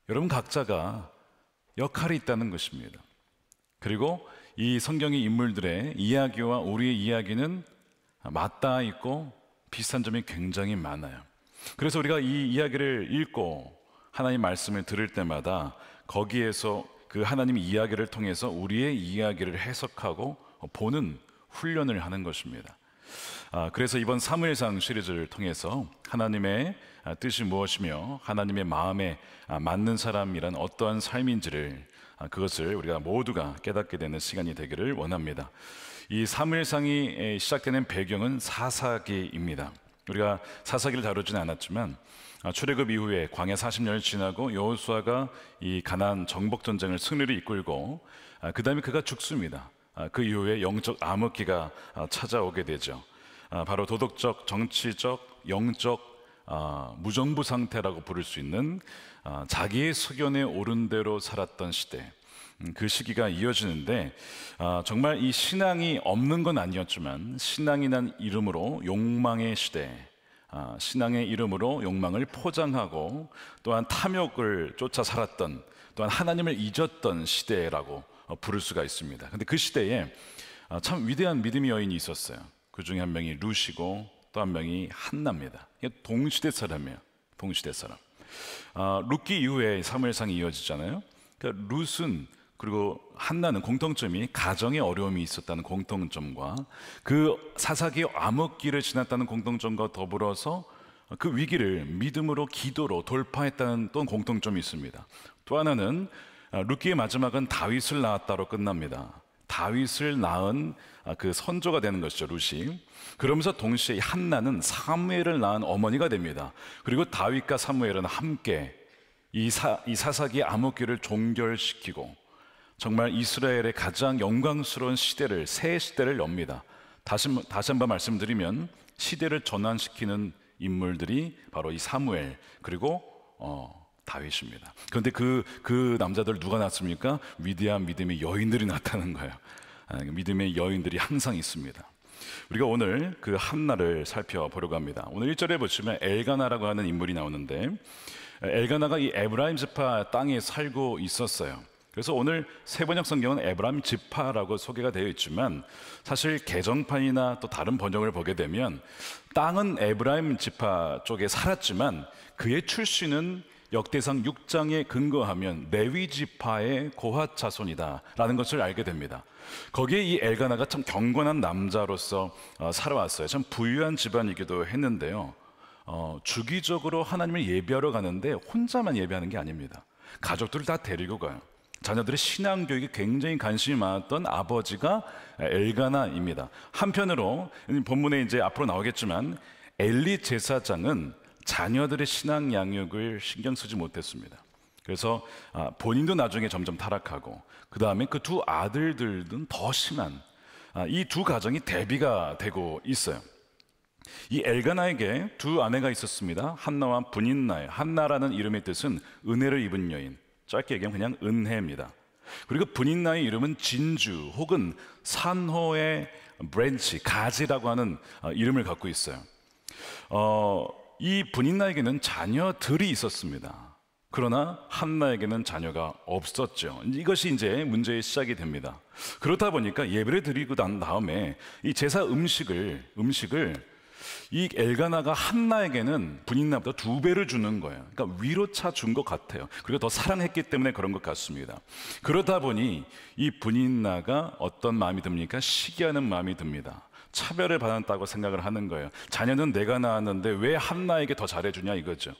여러분 각자가 역할이 있다는 것입니다. 그리고 이 성경의 인물들의 이야기와 우리의 이야기는 맞닿아 있고 비슷한 점이 굉장히 많아요. 그래서 우리가 이 이야기를 읽고 하나님 말씀을 들을 때마다 거기에서 그 하나님의 이야기를 통해서 우리의 이야기를 해석하고 보는 훈련을 하는 것입니다. 그래서 이번 사무엘상 시리즈를 통해서 하나님의 뜻이 무엇이며 하나님의 마음에 맞는 사람이란 어떠한 삶인지를 그것을 우리가 모두가 깨닫게 되는 시간이 되기를 원합니다. 이 사무엘상이 시작되는 배경은 사사기입니다. 우리가 사사기를 다루지는 않았지만 출애굽 이후에 광야 40년을 지나고 여호수아가 이 가나안 정복 전쟁을 승리를 이끌고 그 다음에 그가 죽습니다. 그 이후에 영적 암흑기가 찾아오게 되죠. 바로 도덕적, 정치적, 영적 무정부 상태라고 부를 수 있는 자기의 소견에 오른 대로 살았던 시대, 그 시기가 이어지는데 정말 이 신앙이 없는 건 아니었지만 신앙이란 이름으로 욕망의 시대, 신앙의 이름으로 욕망을 포장하고 또한 탐욕을 쫓아 살았던, 또한 하나님을 잊었던 시대라고 부를 수가 있습니다. 근데 그 시대에 참 위대한 믿음의 여인이 있었어요. 그 중에 한 명이 룻이고 또 한 명이 한나입니다. 동시대 사람이에요. 동시대 사람. 룻기 이후에 사무엘상이 이어지잖아요. 그러니까 룻은 그리고 한나는 공통점이 가정에 어려움이 있었다는 공통점과 그 사사기의 암흑기를 지났다는 공통점과 더불어서 그 위기를 믿음으로 기도로 돌파했다는 또 공통점이 있습니다. 또 하나는 룻기의 마지막은 다윗을 낳았다로 끝납니다. 다윗을 낳은 그 선조가 되는 것이죠, 룻이. 그러면서 동시에 한나는 사무엘을 낳은 어머니가 됩니다. 그리고 다윗과 사무엘은 함께 이 사사기의 암흑기를 종결시키고 정말 이스라엘의 가장 영광스러운 시대를, 새 시대를 엽니다. 다시 한번 말씀드리면 시대를 전환시키는 인물들이 바로 이 사무엘 그리고 다윗입니다. 그런데 그 남자들 누가 낳습니까? 위대한 믿음의 여인들이 낳다는 거예요. 믿음의 여인들이 항상 있습니다. 우리가 오늘 그 한나를 살펴보려고 합니다. 오늘 1절에 보시면 엘가나라고 하는 인물이 나오는데, 엘가나가 이 에브라임 지파 땅에 살고 있었어요. 그래서 오늘 세번역 성경은 에브라임 지파라고 소개가 되어 있지만 사실 개정판이나 또 다른 번역을 보게 되면 땅은 에브라임 지파 쪽에 살았지만 그의 출신은 역대상 6장에 근거하면 레위 지파의 고핫 자손이다라는 것을 알게 됩니다. 거기에 이 엘가나가 참 경건한 남자로서 살아왔어요. 참 부유한 집안이기도 했는데요. 주기적으로 하나님을 예배하러 가는데 혼자만 예배하는 게 아닙니다. 가족들을 다 데리고 가요. 자녀들의 신앙 교육에 굉장히 관심이 많았던 아버지가 엘가나입니다. 한편으로 본문에 이제 앞으로 나오겠지만 엘리 제사장은 자녀들의 신앙 양육을 신경 쓰지 못했습니다. 그래서 본인도 나중에 점점 타락하고 그 다음에 그 두 아들들은 더 심한 이 두 가정이 대비가 되고 있어요. 이 엘가나에게 두 아내가 있었습니다. 한나와 브닌나예요. 한나라는 이름의 뜻은 은혜를 입은 여인, 짧게 얘기하면 그냥 은혜입니다. 그리고 브닌나의 이름은 진주 혹은 산호의 브랜치, 가지라고 하는 이름을 갖고 있어요. 이 브닌나에게는 자녀들이 있었습니다. 그러나 한나에게는 자녀가 없었죠. 이것이 이제 문제의 시작이 됩니다. 그렇다 보니까 예배를 드리고 난 다음에 이 제사 음식을 이 엘가나가 한나에게는 브닌나보다 2배를 주는 거예요. 그러니까 위로차 준 것 같아요. 그리고 더 사랑했기 때문에 그런 것 같습니다. 그러다 보니 이 브닌나가 어떤 마음이 듭니까? 시기하는 마음이 듭니다. 차별을 받았다고 생각을 하는 거예요. 자녀는 내가 낳았는데 왜 한나에게 더 잘해주냐 이거죠.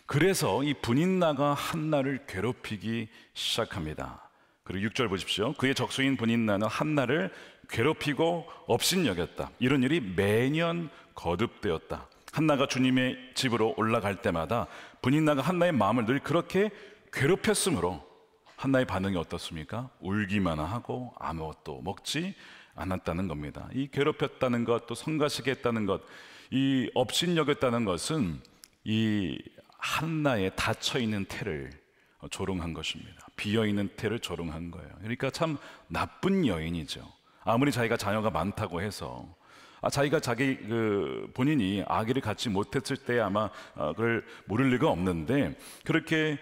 그래서 이 브닌나가 한나를 괴롭히기 시작합니다. 그리고 6절 보십시오. 그의 적수인 브닌나는 한나를 괴롭히고 업신여겼다. 이런 일이 매년 거듭되었다. 한나가 주님의 집으로 올라갈 때마다 브닌나가 한나의 마음을 늘 그렇게 괴롭혔으므로 한나의 반응이 어떻습니까? 울기만 하고 아무것도 먹지 않았다는 겁니다. 이 괴롭혔다는 것, 또 성가시게 했다는 것, 이 업신여겼다는 것은 이 한나의 닫혀있는 태를 조롱한 것입니다. 비어있는 태를 조롱한 거예요. 그러니까 참 나쁜 여인이죠. 아무리 자기가 자녀가 많다고 해서 자기가 자기 본인이 아기를 갖지 못했을 때 아마 그걸 모를 리가 없는데 그렇게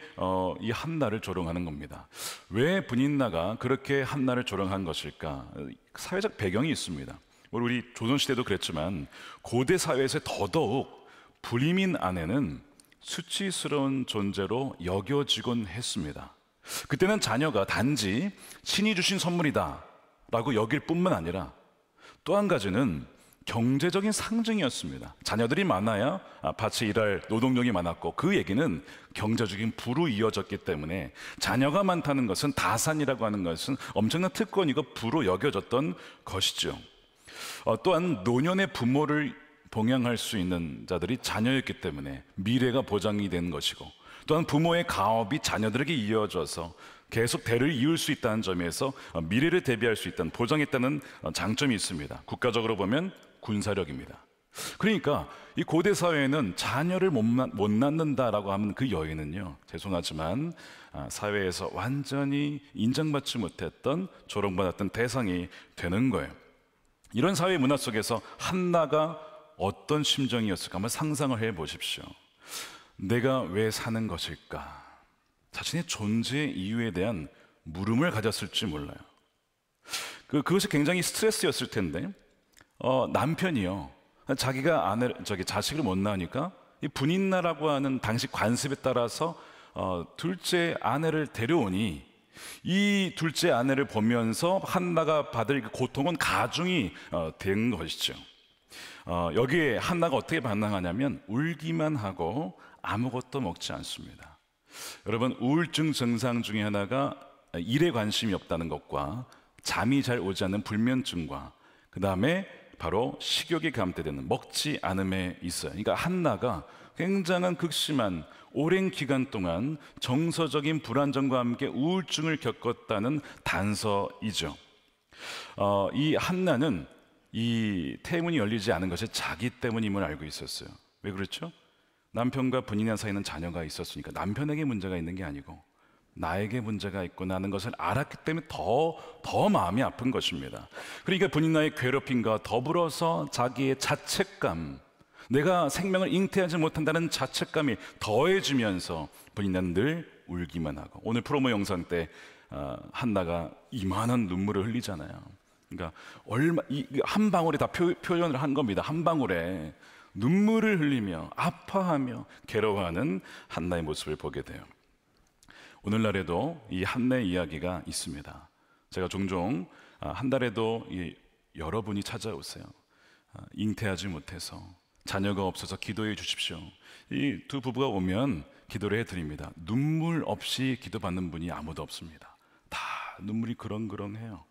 이 한나를 조롱하는 겁니다. 왜 분인나가 그렇게 한나를 조롱한 것일까? 사회적 배경이 있습니다. 우리 조선시대도 그랬지만 고대 사회에서 더더욱 불임인 아내는 수치스러운 존재로 여겨지곤 했습니다. 그때는 자녀가 단지 신이 주신 선물이다 라고 여길 뿐만 아니라 또 한 가지는 경제적인 상징이었습니다. 자녀들이 많아야 밭에 일할 노동력이 많았고 그 얘기는 경제적인 부로 이어졌기 때문에 자녀가 많다는 것은 다산이라고 하는 것은 엄청난 특권이고 부로 여겨졌던 것이죠. 또한 노년의 부모를 봉양할 수 있는 자들이 자녀였기 때문에 미래가 보장이 된 것이고 또한 부모의 가업이 자녀들에게 이어져서 계속 대를 이을 수 있다는 점에서 미래를 대비할 수 있다는 보장했다는 장점이 있습니다. 국가적으로 보면 군사력입니다. 그러니까 이 고대 사회에는 자녀를 못 낳는다라고 하면 그 여인은요, 죄송하지만 사회에서 완전히 인정받지 못했던 조롱받았던 대상이 되는 거예요. 이런 사회 문화 속에서 한나가 어떤 심정이었을까 한번 상상을 해 보십시오. 내가 왜 사는 것일까? 자신의 존재 이유에 대한 물음을 가졌을지 몰라요. 그것이 굉장히 스트레스였을 텐데 남편이요, 자기가 자식을 못 낳으니까 이 분인나라고 하는 당시 관습에 따라서 둘째 아내를 데려오니 이 둘째 아내를 보면서 한나가 받을 그 고통은 가중이 된 것이죠. 여기에 한나가 어떻게 반응하냐면 울기만 하고 아무것도 먹지 않습니다. 여러분, 우울증 증상 중에 하나가 일에 관심이 없다는 것과 잠이 잘 오지 않는 불면증과 그 다음에 바로 식욕이 감퇴되는 먹지 않음에 있어요. 그러니까 한나가 굉장한 극심한 오랜 기간 동안 정서적인 불안정과 함께 우울증을 겪었다는 단서이죠. 이 한나는 이 태문이 열리지 않은 것이 자기 때문임을 알고 있었어요. 왜 그렇죠? 남편과 분인한 사이는 자녀가 있었으니까 남편에게 문제가 있는 게 아니고 나에게 문제가 있구나 하는 것을 알았기 때문에 더 마음이 아픈 것입니다. 그러니까 분인나의 괴롭힘과 더불어서 자기의 자책감, 내가 생명을 잉태하지 못한다는 자책감이 더해지면서 분인나는 늘 울기만 하고, 오늘 프로모 영상 때 한나가 이만한 눈물을 흘리잖아요. 그러니까 한 방울에 다 표현을 한 겁니다. 한 방울에 눈물을 흘리며 아파하며 괴로워하는 한나의 모습을 보게 돼요. 오늘날에도 이 한나의 이야기가 있습니다. 제가 종종 한 달에도 여러분이 찾아오세요. 잉태하지 못해서 자녀가 없어서 기도해 주십시오. 이 두 부부가 오면 기도를 해드립니다. 눈물 없이 기도받는 분이 아무도 없습니다. 다 눈물이 그렁그렁해요.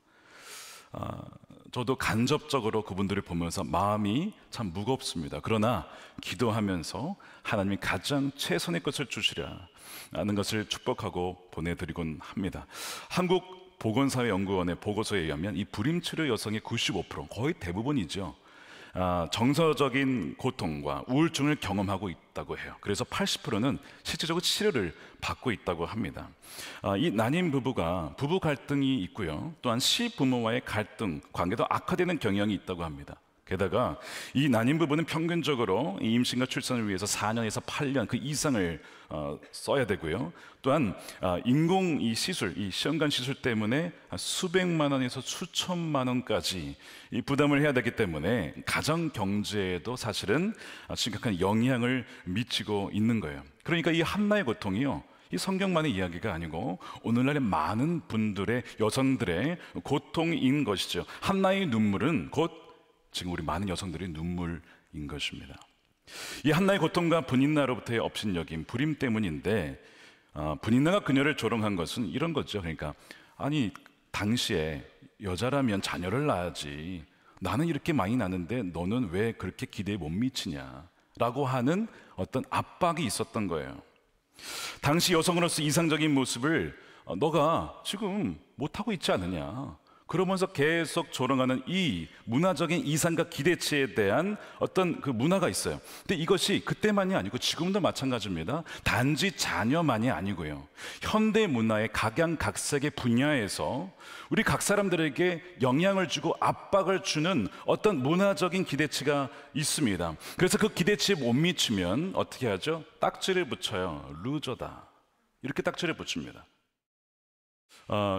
저도 간접적으로 그분들을 보면서 마음이 참 무겁습니다. 그러나 기도하면서 하나님이 가장 최선의 것을 주시라 하는 것을 축복하고 보내드리곤 합니다. 한국보건사회연구원의 보고서에 의하면 이 불임치료 여성의 95%, 거의 대부분이죠, 정서적인 고통과 우울증을 경험하고 있다고 해요. 그래서 80%는 실질적으로 치료를 받고 있다고 합니다. 이 난임 부부가 부부 갈등이 있고요, 또한 시부모와의 갈등, 관계도 악화되는 경향이 있다고 합니다. 게다가 이 난임 부부는 평균적으로 이 임신과 출산을 위해서 4년에서 8년 그 이상을 써야 되고요, 또한 인공 이 시술, 이 시험관 시술 때문에 수백만 원에서 수천만 원까지 이 부담을 해야 되기 때문에 가정 경제에도 사실은 심각한 영향을 미치고 있는 거예요. 그러니까 이 한나의 고통이요, 이 성경만의 이야기가 아니고 오늘날의 많은 분들의, 여성들의 고통인 것이죠. 한나의 눈물은 곧 지금 우리 많은 여성들의 눈물인 것입니다. 이 한나의 고통과 분인나로부터의 업신여김, 불임 때문인데 분인나가 그녀를 조롱한 것은 이런 거죠. 그러니까 아니, 당시에 여자라면 자녀를 낳아야지, 나는 이렇게 많이 낳는데 너는 왜 그렇게 기대에 못 미치냐 라고 하는 어떤 압박이 있었던 거예요. 당시 여성으로서 이상적인 모습을 너가 지금 못하고 있지 않느냐, 그러면서 계속 조롱하는 이 문화적인 이상과 기대치에 대한 어떤 그 문화가 있어요. 근데 이것이 그때만이 아니고 지금도 마찬가지입니다. 단지 자녀만이 아니고요, 현대 문화의 각양각색의 분야에서 우리 각 사람들에게 영향을 주고 압박을 주는 어떤 문화적인 기대치가 있습니다. 그래서 그 기대치에 못 미치면 어떻게 하죠? 딱지를 붙여요. 루저다, 이렇게 딱지를 붙입니다.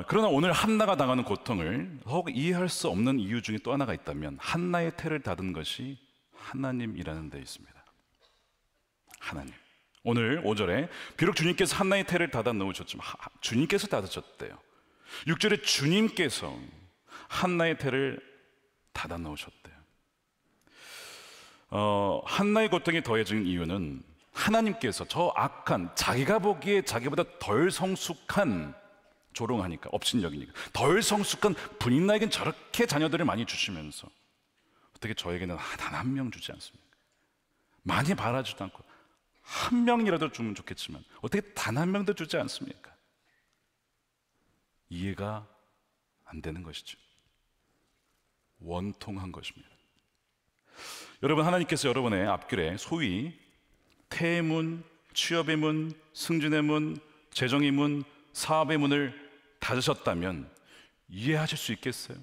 그러나 오늘 한나가 당하는 고통을 더욱 이해할 수 없는 이유 중에 또 하나가 있다면, 한나의 태를 닫은 것이 하나님이라는 데 있습니다. 하나님. 오늘 5절에 비록 주님께서 한나의 태를 닫아 놓으셨지만 주님께서 닫으셨대요. 6절에 주님께서 한나의 태를 닫아 놓으셨대요. 한나의 고통이 더해진 이유는 하나님께서 저 악한, 자기가 보기에 자기보다 덜 성숙한, 조롱하니까, 업신여기니까 덜 성숙한 부인 나에겐 저렇게 자녀들을 많이 주시면서 어떻게 저에게는 단 한 명 주지 않습니까? 많이 바라지도 않고 한 명이라도 주면 좋겠지만 어떻게 단 한 명도 주지 않습니까? 이해가 안 되는 것이죠. 원통한 것입니다. 여러분, 하나님께서 여러분의 앞길에 소위 태의 문, 취업의 문, 승진의 문, 재정의 문, 사업의 문을 닫으셨다면 이해하실 수 있겠어요?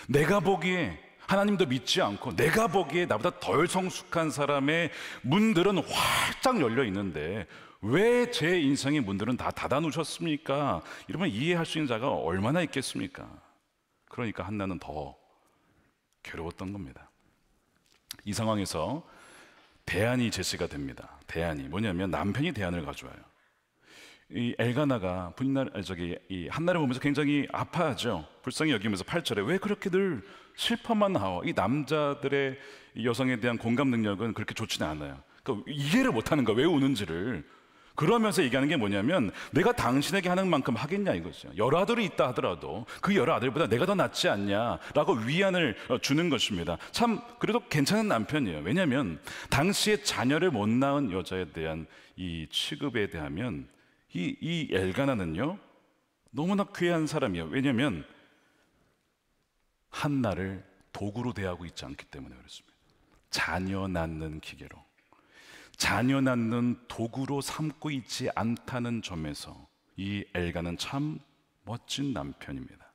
내가 보기에, 하나님도 믿지 않고 내가 보기에 나보다 덜 성숙한 사람의 문들은 활짝 열려 있는데 왜 제 인생의 문들은 다 닫아 놓으셨습니까? 이러면 이해할 수 있는 자가 얼마나 있겠습니까? 그러니까 한나는 더 괴로웠던 겁니다. 이 상황에서 대안이 제시가 됩니다. 대안이 뭐냐면 남편이 대안을 가져와요. 이 엘가나가 이 한나를 보면서 굉장히 아파하죠. 불쌍히 여기면서 8절에 왜 그렇게 늘 슬퍼만 하오? 이 남자들의 이 여성에 대한 공감 능력은 그렇게 좋지는 않아요. 그러니까 이해를 못하는 거야, 왜 우는지를. 그러면서 얘기하는 게 뭐냐면 내가 당신에게 하는 만큼 하겠냐 이거죠. 여러 아들이 있다 하더라도 그 여러 아들보다 내가 더 낫지 않냐라고 위안을 주는 것입니다. 참 그래도 괜찮은 남편이에요. 왜냐하면 당시에 자녀를 못 낳은 여자에 대한 이 취급에 대하면 이 엘가나는요 너무나 귀한 사람이에요. 왜냐하면 한나를 도구로 대하고 있지 않기 때문에 그렇습니다. 자녀 낳는 기계로, 자녀 낳는 도구로 삼고 있지 않다는 점에서 이 엘가는 참 멋진 남편입니다.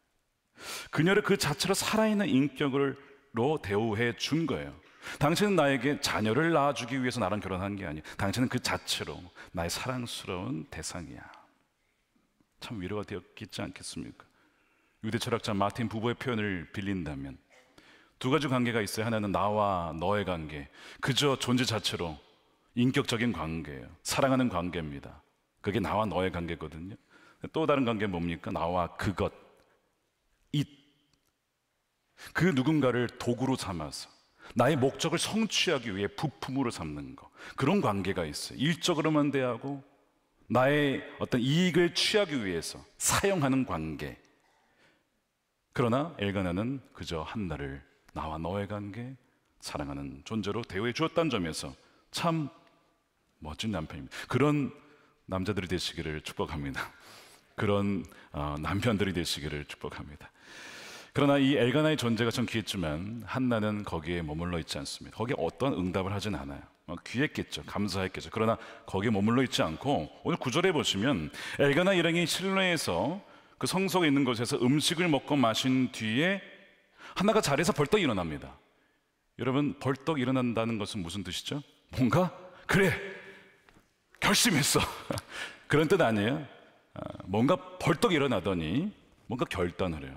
그녀를 그 자체로 살아있는 인격으로 대우해 준 거예요. 당신은 나에게 자녀를 낳아주기 위해서 나랑 결혼한 게 아니야. 당신은 그 자체로 나의 사랑스러운 대상이야. 참 위로가 되었겠지 않겠습니까? 유대 철학자 마틴 부부의 표현을 빌린다면 두 가지 관계가 있어요. 하나는 나와 너의 관계, 그저 존재 자체로 인격적인 관계예요. 사랑하는 관계입니다. 그게 나와 너의 관계거든요. 또 다른 관계는 뭡니까? 나와 그것, 그 누군가를 도구로 삼아서 나의 목적을 성취하기 위해 부품으로 삼는 거, 그런 관계가 있어요. 일적으로만 대하고 나의 어떤 이익을 취하기 위해서 사용하는 관계. 그러나 엘가나는 그저 한나를 나와 너의 관계, 사랑하는 존재로 대우해 주었다는 점에서 참 멋진 남편입니다. 그런 남자들이 되시기를 축복합니다. 그런 남편들이 되시기를 축복합니다. 그러나 이 엘가나의 존재가 참 귀했지만 한나는 거기에 머물러 있지 않습니다. 거기에 어떤 응답을 하진 않아요. 귀했겠죠, 감사했겠죠. 그러나 거기에 머물러 있지 않고 오늘 9절에 보시면 엘가나 일행이 실로에서 그 성소가 있는 곳에서 음식을 먹고 마신 뒤에 한나가 자리에서 벌떡 일어납니다. 여러분, 벌떡 일어난다는 것은 무슨 뜻이죠? 뭔가 그래 결심했어 그런 뜻 아니에요? 뭔가 벌떡 일어나더니 뭔가 결단을 해요.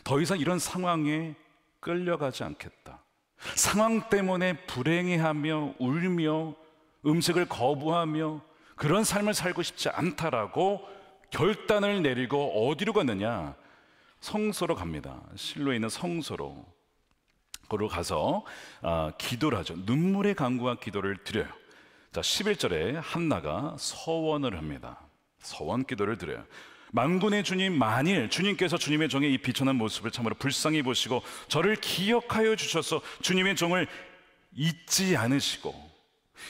더 이상 이런 상황에 끌려가지 않겠다. 상황 때문에 불행해하며 울며 음식을 거부하며 그런 삶을 살고 싶지 않다라고 결단을 내리고 어디로 갔느냐? 성소로 갑니다. 실로에 있는 성소로. 거기로 가서 기도를 하죠. 눈물의 간구와 기도를 드려요. 자, 11절에 한나가 서원을 합니다. 서원 기도를 드려요. 만군의 주님, 만일 주님께서 주님의 종의 이 비천한 모습을 참으로 불쌍히 보시고 저를 기억하여 주셔서 주님의 종을 잊지 않으시고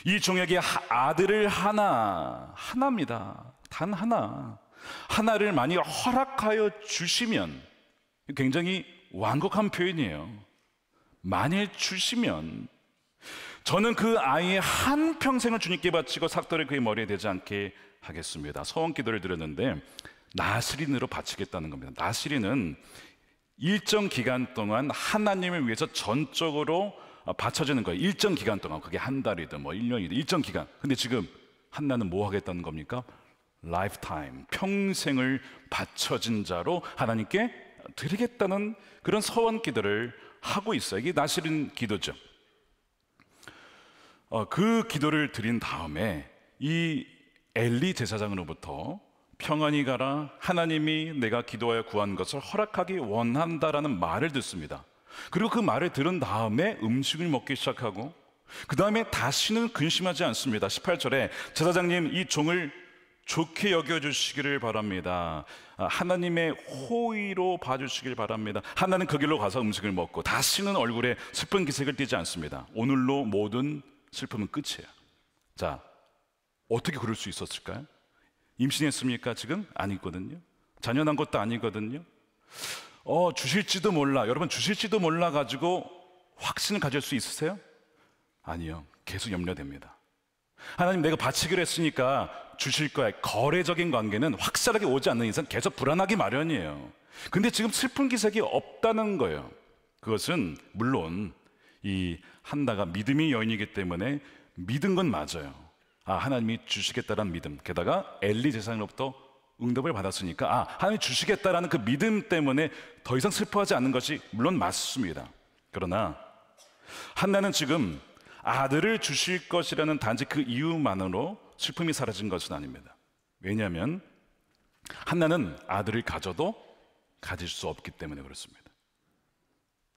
이 종에게 아들을 하나입니다. 단 하나를 많이 허락하여 주시면 굉장히 완곡한 표현이에요. 만일 주시면 저는 그 아이의 한평생을 주님께 바치고 삭도를 그의 머리에 대지 않게 하겠습니다. 서원 기도를 드렸는데 나시린으로 바치겠다는 겁니다. 나시린은 일정 기간 동안 하나님을 위해서 전적으로 바쳐지는 거예요. 일정 기간 동안, 그게 한 달이든 뭐 1년이든 일정 기간. 근데 지금 한나는 뭐 하겠다는 겁니까? 라이프타임, 평생을 바쳐진 자로 하나님께 드리겠다는 그런 서원 기도를 하고 있어요. 이게 나시린 기도죠. 그 기도를 드린 다음에 이 엘리 제사장으로부터 평안히 가라, 하나님이 내가 기도하여 구한 것을 허락하기 원한다라는 말을 듣습니다. 그리고 그 말을 들은 다음에 음식을 먹기 시작하고 그 다음에 다시는 근심하지 않습니다. 18절에 제사장님, 이 종을 좋게 여겨주시기를 바랍니다. 하나님의 호의로 봐주시길 바랍니다. 하나는 그 길로 가서 음식을 먹고 다시는 얼굴에 슬픈 기색을 띠지 않습니다. 오늘로 모든 슬픔은 끝이에요. 자, 어떻게 그럴 수 있었을까요? 임신했습니까? 지금? 아니거든요. 자녀 난 것도 아니거든요. 주실지도 몰라. 여러분, 주실지도 몰라 가지고 확신을 가질 수 있으세요? 아니요. 계속 염려됩니다. 하나님, 내가 바치기로 했으니까 주실 거야. 거래적인 관계는 확실하게 오지 않는 이상 계속 불안하기 마련이에요. 근데 지금 슬픈 기색이 없다는 거예요. 그것은 물론 이 한나가 믿음의 여인이기 때문에 믿은 건 맞아요. 하나님이 주시겠다라는 믿음, 게다가 엘리 제사장으로부터 응답을 받았으니까 하나님이 주시겠다라는 그 믿음 때문에 더 이상 슬퍼하지 않는 것이 물론 맞습니다. 그러나 한나는 지금 아들을 주실 것이라는 단지 그 이유만으로 슬픔이 사라진 것은 아닙니다. 왜냐하면 한나는 아들을 가져도 가질 수 없기 때문에 그렇습니다.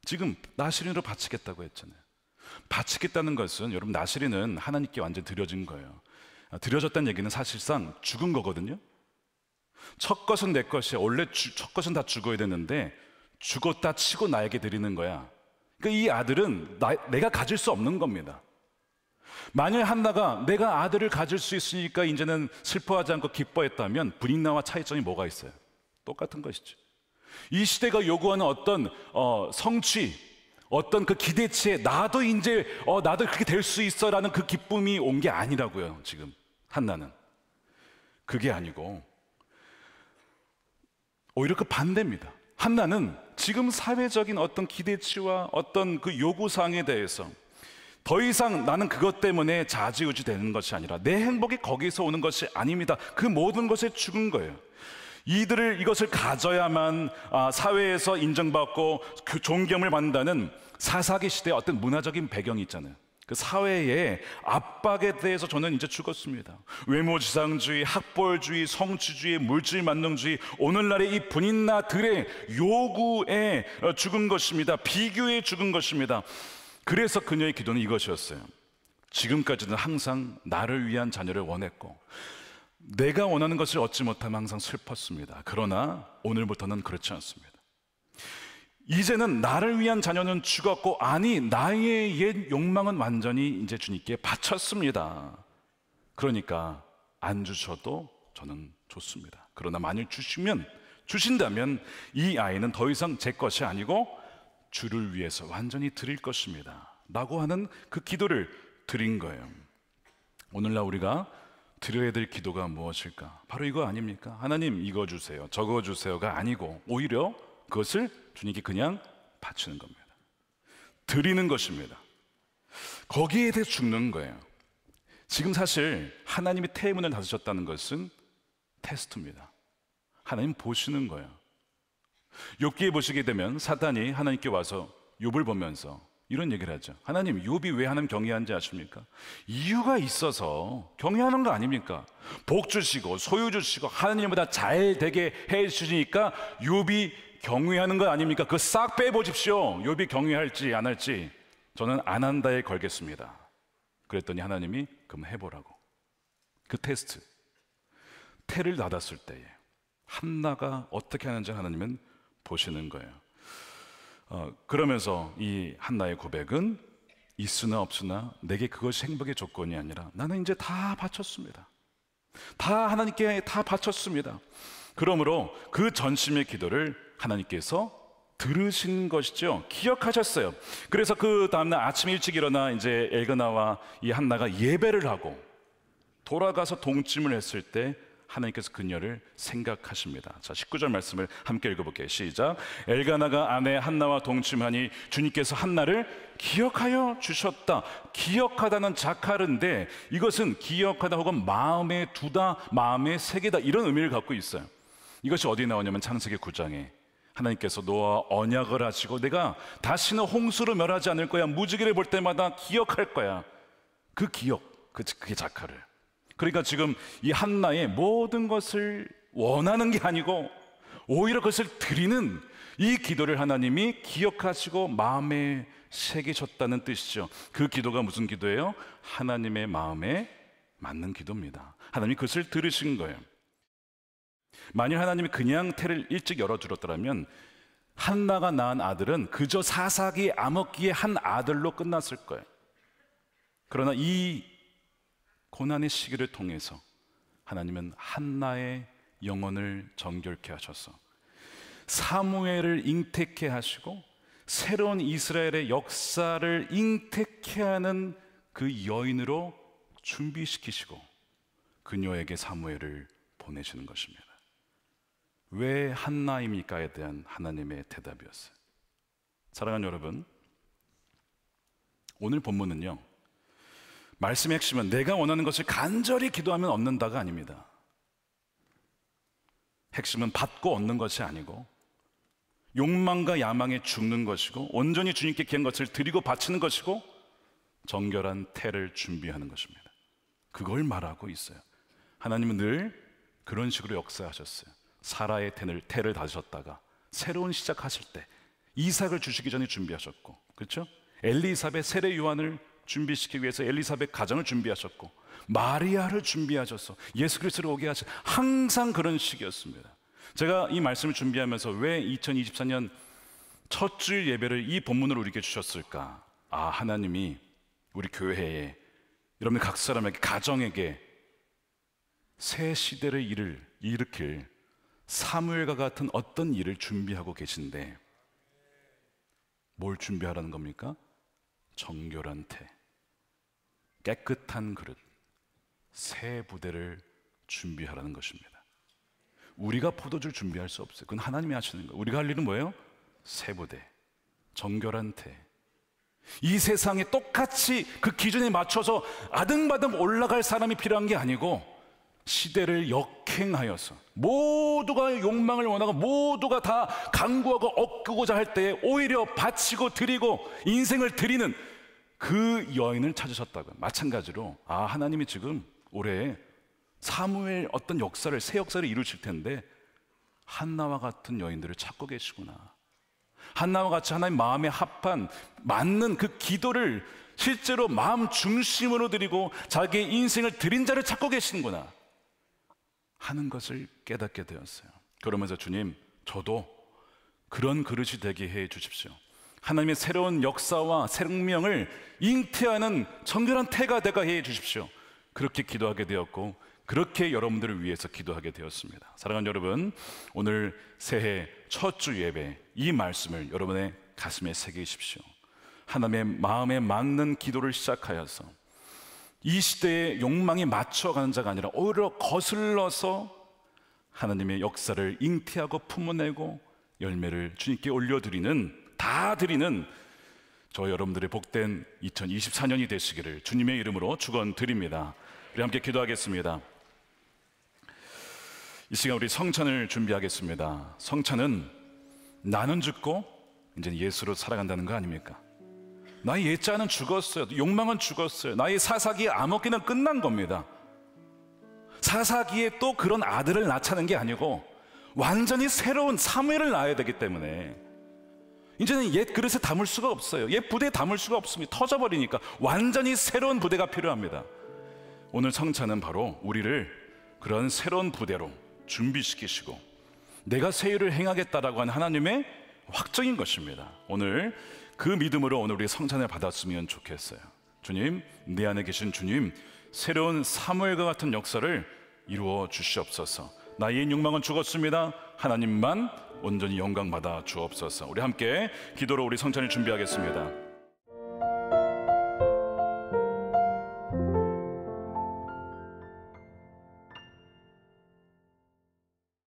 지금 나시린으로 바치겠다고 했잖아요. 바치겠다는 것은, 여러분, 나시린은 하나님께 완전 드려진 거예요. 드려졌다는 얘기는 사실상 죽은 거거든요. 첫 것은 내 것이야. 원래 첫 것은 다 죽어야 되는데 죽었다 치고 나에게 드리는 거야. 그러니까 이 아들은 내가 가질 수 없는 겁니다. 만약 한나가 내가 아들을 가질 수 있으니까 이제는 슬퍼하지 않고 기뻐했다면 부인나와 차이점이 뭐가 있어요? 똑같은 것이죠. 이 시대가 요구하는 어떤 성취, 어떤 그 기대치에 나도 이제 나도 그렇게 될 수 있어라는 그 기쁨이 온 게 아니라고요. 지금 한나는 그게 아니고 오히려 그 반대입니다. 한나는 지금 사회적인 어떤 기대치와 어떤 그 요구사항에 대해서 더 이상 나는 그것 때문에 좌지우지 되는 것이 아니라 내 행복이 거기서 오는 것이 아닙니다. 그 모든 것에 죽은 거예요. 이것을 가져야만 사회에서 인정받고 그 존경을 받는다는 사사기 시대의 어떤 문화적인 배경이 있잖아요. 그 사회의 압박에 대해서 저는 이제 죽었습니다. 외모지상주의, 학벌주의, 성취주의, 물질만능주의, 오늘날의 이 분인나들의 요구에 죽은 것입니다. 비교에 죽은 것입니다. 그래서 그녀의 기도는 이것이었어요. 지금까지는 항상 나를 위한 자녀를 원했고 내가 원하는 것을 얻지 못하면 항상 슬펐습니다. 그러나 오늘부터는 그렇지 않습니다. 이제는 나를 위한 자녀는 죽었고 나의 옛 욕망은 완전히 이제 주님께 바쳤습니다. 그러니까 안 주셔도 저는 좋습니다. 그러나 만일 주신다면 이 아이는 더 이상 제 것이 아니고 주를 위해서 완전히 드릴 것입니다 라고 하는 그 기도를 드린 거예요. 오늘날 우리가 드려야 될 기도가 무엇일까? 바로 이거 아닙니까? 하나님 이거 주세요, 저거 주세요가 아니고 오히려 그것을 주님께 그냥 바치는 겁니다. 드리는 것입니다. 거기에 대해 죽는 거예요. 지금 사실 하나님이 태문을 닫으셨다는 것은 테스트입니다. 하나님 보시는 거예요. 욥기에 보시게 되면 사단이 하나님께 와서 욥을 보면서 이런 얘기를 하죠. 하나님, 욥이 왜 하나님 경외하는지 아십니까? 이유가 있어서 경외하는 거 아닙니까? 복 주시고 소유 주시고 하나님보다 잘 되게 해 주시니까 욥이 경외하는 거 아닙니까? 그거 싹 빼보십시오. 욥이 경외할지 안 할지 저는 안 한다에 걸겠습니다. 그랬더니 하나님이 그럼 해보라고. 그 테스트, 태를 닫았을 때에 한나가 어떻게 하는지 하나님은 보시는 거예요. 그러면서 이 한나의 고백은 있으나 없으나 내게 그것이 행복의 조건이 아니라 나는 이제 다 바쳤습니다. 다 하나님께 다 바쳤습니다. 그러므로 그 전심의 기도를 하나님께서 들으신 것이죠. 기억하셨어요. 그래서 그 다음날 아침 일찍 일어나 이제 엘가나와 이 한나가 예배를 하고 돌아가서 동침을 했을 때 하나님께서 그녀를 생각하십니다. 자, 19절 말씀을 함께 읽어볼게요. 시작. 엘가나가 아내 한나와 동침하니 주님께서 한나를 기억하여 주셨다. 기억하다는 자칼인데 이것은 기억하다 혹은 마음에 두다, 마음에 새기다 이런 의미를 갖고 있어요. 이것이 어디에 나오냐면 창세기 9장에 하나님께서 너와 언약을 하시고 내가 다시는 홍수로 멸하지 않을 거야. 무지개를 볼 때마다 기억할 거야. 그 기억, 그게 자칼을. 그러니까 지금 이 한나의 모든 것을 원하는 게 아니고 오히려 그것을 드리는 이 기도를 하나님이 기억하시고 마음에 새기셨다는 뜻이죠. 그 기도가 무슨 기도예요? 하나님의 마음에 맞는 기도입니다. 하나님이 그것을 들으신 거예요. 만일 하나님이 그냥 태를 일찍 열어주었더라면 한나가 낳은 아들은 그저 사사기 암흑기의 한 아들로 끝났을 거예요. 그러나 이 고난의 시기를 통해서 하나님은 한나의 영혼을 정결케 하셔서 사무엘을 잉태케 하시고 새로운 이스라엘의 역사를 잉태케 하는 그 여인으로 준비시키시고 그녀에게 사무엘을 보내시는 것입니다. 왜 한나입니까에 대한 하나님의 대답이었어요. 사랑하는 여러분, 오늘 본문은요, 말씀의 핵심은 내가 원하는 것을 간절히 기도하면 얻는다가 아닙니다. 핵심은 받고 얻는 것이 아니고 욕망과 야망에 죽는 것이고 온전히 주님께 기한 것을 드리고 바치는 것이고 정결한 태를 준비하는 것입니다. 그걸 말하고 있어요. 하나님은 늘 그런 식으로 역사하셨어요. 사라의 태를 다셨다가 새로운 시작하실 때 이삭을 주시기 전에 준비하셨고, 그렇죠? 엘리사벳 세례 요한을 준비시키기 위해서 엘리사벳 가정을 준비하셨고 마리아를 준비하셔서 예수 그리스도를 오게 하신, 항상 그런 식이었습니다. 제가 이 말씀을 준비하면서 왜 2024년 첫 주일 예배를 이 본문으로 우리에게 주셨을까? 아, 하나님이 우리 교회에, 여러분 각 사람에게, 가정에게 새 시대를 일으킬 사무엘과 같은 어떤 일을 준비하고 계신데, 뭘 준비하라는 겁니까? 정결한 태, 깨끗한 그릇, 새 부대를 준비하라는 것입니다. 우리가 포도주를 준비할 수 없어요. 그건 하나님이 하시는 거예요. 우리가 할 일은 뭐예요? 새 부대, 정결한 태. 이 세상에 똑같이 그 기준에 맞춰서 아등바등 올라갈 사람이 필요한 게 아니고 시대를 역행하여서 모두가 욕망을 원하고 모두가 다 강구하고 얻고자 할 때에 오히려 바치고 드리고 인생을 드리는 그 여인을 찾으셨다고요. 마찬가지로 하나님이 지금 올해 사무엘 어떤 역사를, 새 역사를 이루실 텐데 한나와 같은 여인들을 찾고 계시구나. 한나와 같이 하나님 마음에 합한 맞는 그 기도를 실제로 마음 중심으로 드리고 자기의 인생을 드린 자를 찾고 계시는구나 하는 것을 깨닫게 되었어요. 그러면서 주님, 저도 그런 그릇이 되게 해 주십시오. 하나님의 새로운 역사와 생명을 잉태하는 정결한 태가 되게 해 주십시오. 그렇게 기도하게 되었고 그렇게 여러분들을 위해서 기도하게 되었습니다. 사랑하는 여러분, 오늘 새해 첫 주 예배 이 말씀을 여러분의 가슴에 새기십시오. 하나님의 마음에 맞는 기도를 시작하여서 이 시대의 욕망에 맞춰가는 자가 아니라 오히려 거슬러서 하나님의 역사를 잉태하고 품어내고 열매를 주님께 올려드리는, 다 드리는 저 여러분들의 복된 2024년이 되시기를 주님의 이름으로 축원드립니다. 우리 함께 기도하겠습니다. 이 시간 우리 성찬을 준비하겠습니다. 성찬은 나는 죽고 이제 예수로 살아간다는 거 아닙니까? 나의 옛자는 죽었어요. 욕망은 죽었어요. 나의 사사기의 암흑기는 끝난 겁니다. 사사기에 또 그런 아들을 낳자는 게 아니고 완전히 새로운 사무엘을 낳아야 되기 때문에 이제는 옛 그릇에 담을 수가 없어요. 옛 부대에 담을 수가 없습니다. 터져버리니까 완전히 새로운 부대가 필요합니다. 오늘 성찬은 바로 우리를 그런 새로운 부대로 준비시키시고 내가 새 일을 행하겠다라고 하는 하나님의 확정인 것입니다. 오늘 그 믿음으로 오늘 우리 성찬을 받았으면 좋겠어요. 주님, 내 안에 계신 주님, 새로운 사무엘과 같은 역사를 이루어 주시옵소서. 나의 욕망은 죽었습니다. 하나님만 온전히 영광 받아 주옵소서. 우리 함께 기도로 우리 성찬을 준비하겠습니다.